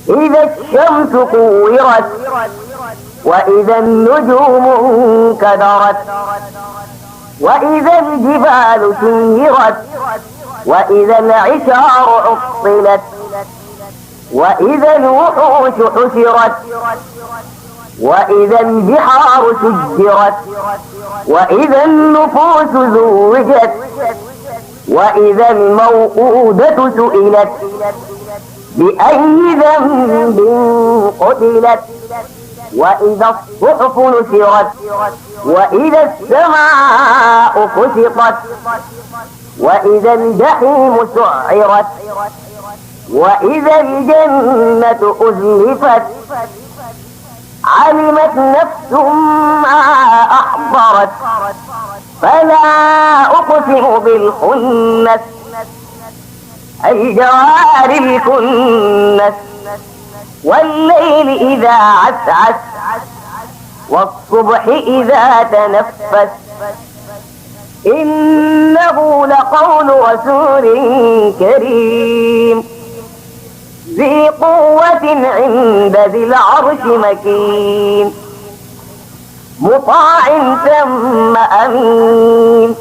إذا الشمس كورت وإذا النجوم انكدرت وإذا الجبال سيرت وإذا العشار عطلت وإذا الوحوش حشرت وإذا البحار سجرت وإذا النفوس زوجت وإذا الموءودة سئلت بأي ذنب قتلت وإذا الصحف نشرت وإذا السماء كشطت وإذا الجحيم سعرت وإذا الجنة أزلفت علمت نفس ما أحضرت فلا أقسم بالخنس الجوار الكنس والليل إذا عسعس والصبح إذا تنفس إنه لقول رسول كريم ذي قوة عند ذي العرش مكين مطاع ثم أمين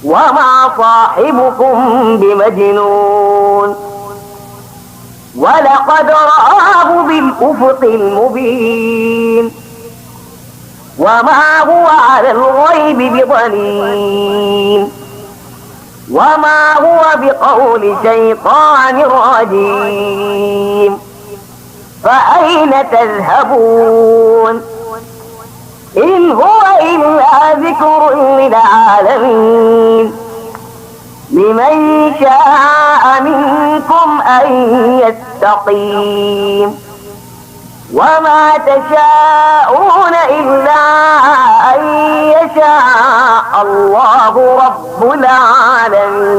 وما صاحبكم بمجنون ولقد رآه بالأفق المبين وما هو على الغيب بضنين وما هو بقول شيطان رجيم فأين تذهبون إن هو إلا ذكر للعالمين لمن شاء منكم أن يستقيم وما تشاءون إلا أن يشاء الله رب العالمين.